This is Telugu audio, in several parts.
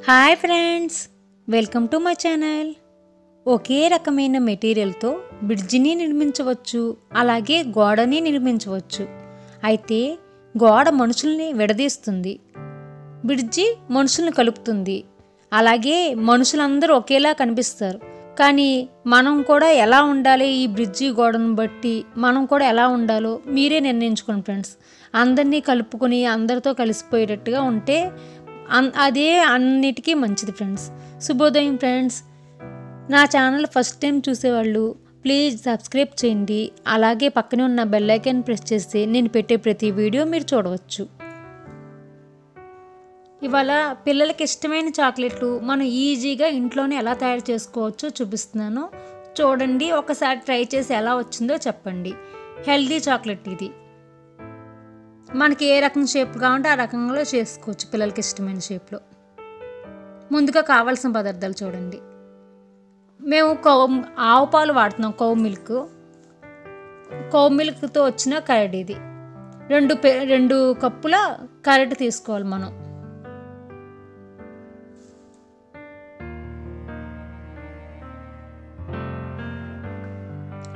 Hi friends, welcome to my channel. ఒకే రకమైన మెటీరియల్తో బ్రిడ్జిని నిర్మించవచ్చు, అలాగే గోడని నిర్మించవచ్చు. అయితే గోడ మనుషుల్ని విడదీస్తుంది, బ్రిడ్జి మనుషుల్ని కలుపుతుంది. అలాగే మనుషులందరూ ఒకేలా కనిపిస్తారు, కానీ మనం కూడా ఎలా ఉండాలి, ఈ బ్రిడ్జి గోడను బట్టి మనం కూడా ఎలా ఉండాలో మీరే నిర్ణయించుకోండి ఫ్రెండ్స్. అందరినీ కలుపుకొని అందరితో కలిసిపోయేటట్టుగా ఉంటే అదే అన్నిటికీ మంచిది ఫ్రెండ్స్. శుభోదయం ఫ్రెండ్స్. నా ఛానల్ ఫస్ట్ టైం చూసేవాళ్ళు ప్లీజ్ సబ్స్క్రైబ్ చేయండి. అలాగే పక్కనే ఉన్న బెల్ ఐకాన్ ప్రెస్ చేస్తే నేను పెట్టే ప్రతి వీడియో మీరు చూడవచ్చు. ఇవాళ పిల్లలకి ఇష్టమైన చాక్లెట్లు మనం ఈజీగా ఇంట్లోనే ఎలా తయారు చేసుకోవచ్చో చూపిస్తున్నాను. చూడండి, ఒకసారి ట్రై చేసి ఎలా వచ్చిందో చెప్పండి. హెల్దీ చాక్లెట్ ఇది. మనకి ఏ రకం షేప్ కావాలంటే ఆ రకంలో చేసుకోవచ్చు, పిల్లలకి ఇష్టమైన షేప్లో. ముందుగా కావాల్సిన పదార్థాలు చూడండి. మేము ఆవు పాలు వాడుతున్నాం, కౌ మిల్క్తో వచ్చిన కర్డ్ ఇది. 2 కప్పుల కర్డ్ తీసుకోవాలి మనం.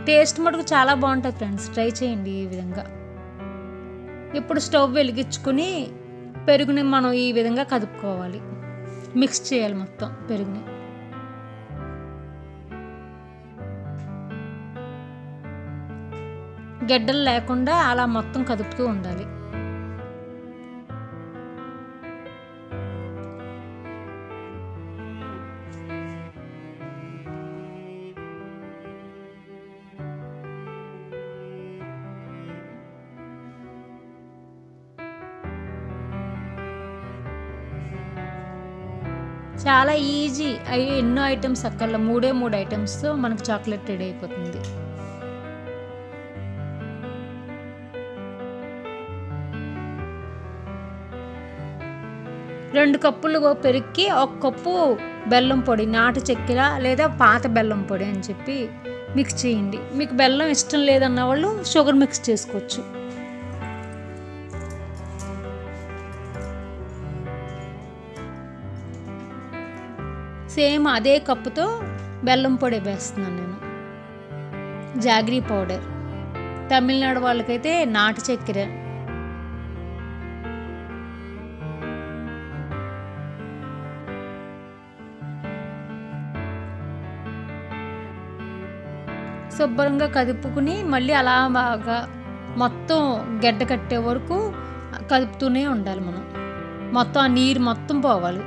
టేస్ట్ మటుకు చాలా బాగుంటుంది ఫ్రెండ్స్, ట్రై చేయండి ఈ విధంగా. ఇప్పుడు స్టవ్ వెలిగించుకుని పెరుగుని మనం ఈ విధంగా కదుపుకోవాలి, మిక్స్ చేయాలి మొత్తం పెరుగుని. గడ్డలు లేకుండా అలా మొత్తం కదుపుతూ ఉండాలి. చాలా ఈజీ, ఎన్నో ఐటమ్స్ అక్కర్లో, 3 ఐటమ్స్తో మనకు చాక్లెట్ రెడీ అయిపోతుంది. రెండు కప్పులు పెరుగుకి 1 కప్పు బెల్లం పొడి, నాటు చక్కెర లేదా పాత బెల్లం పొడి అని చెప్పి మిక్స్ చేయండి. మీకు బెల్లం ఇష్టం లేదన్న వాళ్ళు షుగర్ మిక్స్ చేసుకోవచ్చు. సేమ్ అదే కప్పుతో బెల్లం పొడి వేస్తున్నాను నేను. జాగ్రీ పౌడర్, తమిళనాడు వాళ్ళకైతే నాటు చక్కెర, శుభ్రంగా కదుపుకుని మళ్ళీ అలా బాగా మొత్తం గడ్డ కట్టే వరకు కదుపుతూనే ఉండాలి మనం. మొత్తం ఆ నీరు మొత్తం పోవాలి.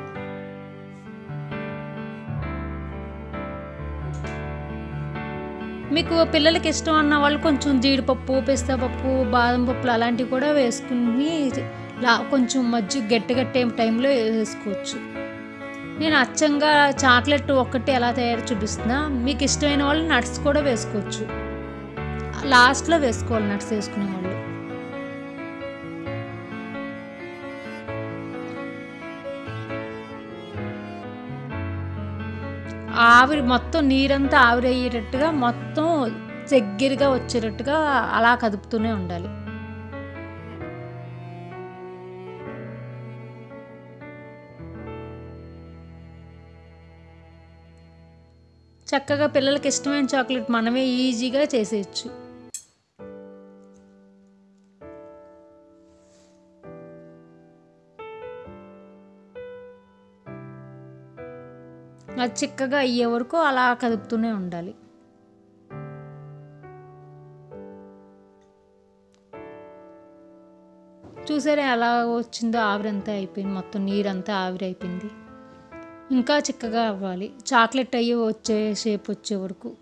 మీకు పిల్లలకి ఇష్టం అన్న వాళ్ళు కొంచెం జీడిపప్పు, పిస్తా పప్పు, బాదం పప్పులు అలాంటివి కూడా వేసుకుని కొంచెం మజ్జిగ గట్టిగట్టే టైంలో వేసుకోవచ్చు. నేను అచ్చంగా చాక్లెట్ ఒక్కటి ఎలా తయారు చూపిస్తున్నా. మీకు ఇష్టమైన వాళ్ళు నట్స్ కూడా వేసుకోవచ్చు, లాస్ట్లో వేసుకోవాలి నట్స్ వేసుకునే వాళ్ళు. ఆవిరి మొత్తం నీరంతా ఆవిరి అయ్యేటట్టుగా మొత్తం దగ్గరగా వచ్చేటట్టుగా అలా కదుపుతూనే ఉండాలి. చక్కగా పిల్లలకి ఇష్టమైన చాక్లెట్ మనమే ఈజీగా చేసేయచ్చు. అది చిక్కగా అయ్యే వరకు అలా కదుపుతూనే ఉండాలి. చూసారా ఎలా వచ్చిందో, ఆవిరంతా అయిపోయింది, మొత్తం నీరంతా ఆవిరి అయిపోయింది. ఇంకా చిక్కగా అవ్వాలి, చాక్లెట్ అయ్యి వచ్చే షేప్ వచ్చే వరకు.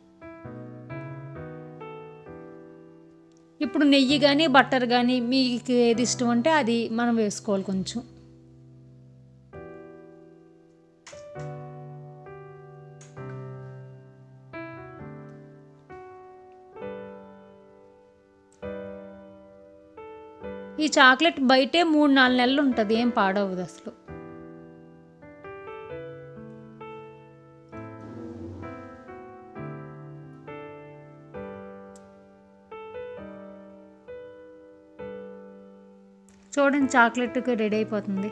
ఇప్పుడు నెయ్యి కానీ బటర్ కానీ మీకు ఏది ఇష్టం అంటే అది మనం వేసుకోవాలి కొంచెం. ఈ చాక్లెట్ బయటే 3-4 నెలలు ఉంటుంది, ఏం పాడవదు అసలు. చూడండి చాక్లెట్కి రెడీ అయిపోతుంది.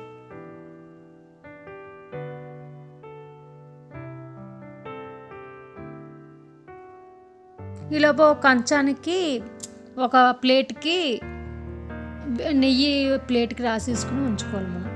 ఈలోపు కంచానికి ఒక ప్లేట్కి నెయ్యి ప్లేట్కి రాసేసుకుని ఉంచుకోవాలి మనం.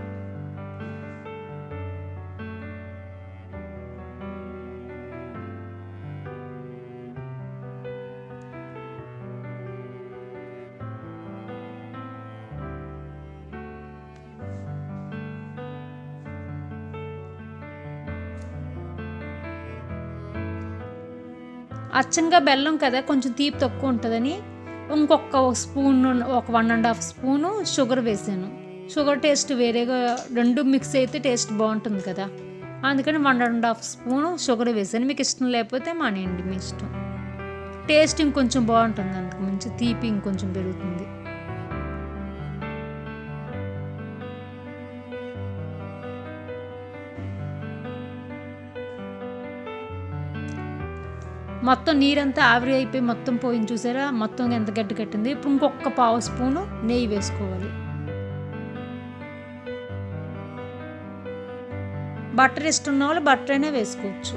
అచ్చంగా బెల్లం కదా, కొంచెం తీపి తక్కువ ఉంటుందని ఇంకొక స్పూన్, ఒక 1.5 స్పూను షుగర్ వేసాను. షుగర్ టేస్ట్ వేరేగా, రెండు మిక్స్ అయితే టేస్ట్ బాగుంటుంది కదా, అందుకని 1.5 స్పూను షుగర్ వేసాను. మీకు ఇష్టం లేకపోతే మానేయండి, మీ ఇష్టం. టేస్ట్ ఇంకొంచెం బాగుంటుంది, అందుకు మంచి తీపి ఇంకొంచెం పెరుగుతుంది. మొత్తం నీరంతా ఆవిరి అయిపోయి మొత్తం పోయింది చూసారా, మొత్తం ఎంత గడ్డి కట్టింది. ఇప్పుడు ఇంకొక 1/2 స్పూను నెయ్యి వేసుకోవాలి. బటర్ ఇష్టం ఉన్న వాళ్ళు బటర్ అయినా వేసుకోవచ్చు.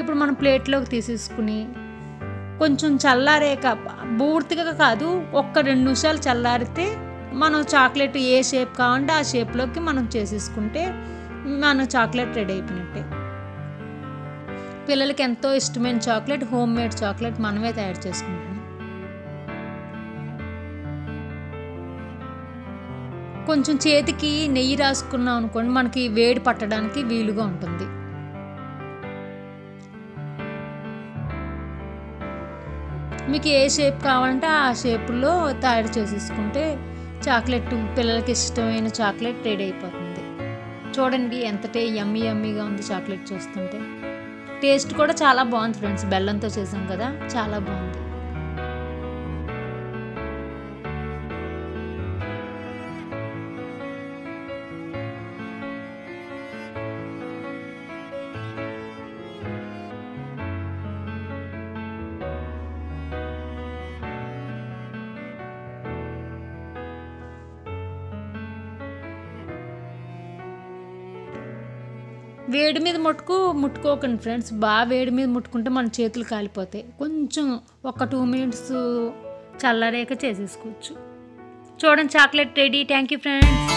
ఇప్పుడు మనం ప్లేట్లోకి తీసేసుకుని కొంచెం చల్లారేక, పూర్తిగా కాదు, ఒక్క 2 నిమిషాలు చల్లారితే మనం చాక్లెట్ ఏ షేప్ కావాలంటే ఆ షేప్లోకి మనం చేసేసుకుంటే మన చాక్లెట్ రెడీ అయిపోయినట్టే. పిల్లలకి ఎంతో ఇష్టమైన చాక్లెట్, హోమ్ మేడ్ చాక్లెట్ మనమే తయారు చేసుకుంటాం. కొంచెం చేతికి నెయ్యి రాసుకున్నాం అనుకోండి, మనకి వేడి పట్టడానికి వీలుగా ఉంటుంది. మీకు ఏ షేప్ కావాలంటే ఆ షేపులో తయారు చేసేసుకుంటే చాక్లెట్, పిల్లలకి ఇష్టమైన చాక్లెట్ రెడీ అయిపోతుంది. చూడండి ఎంత యమ్మీగా ఉంది చాక్లెట్ చూస్తుంటే. టేస్ట్ కూడా చాలా బాగుంది ఫ్రెండ్స్, బెల్లంతో చేసాం కదా, చాలా బాగుంది. వేడి మీద ముట్టుకోకండి ఫ్రెండ్స్, బాగా వేడి మీద ముట్టుకుంటే మన చేతులు కాలిపోతాయి. కొంచెం ఒక 2 మినిట్స్ చల్లారేక చేసేసుకోవచ్చు. చూడండి chocolate ready. Thank you friends.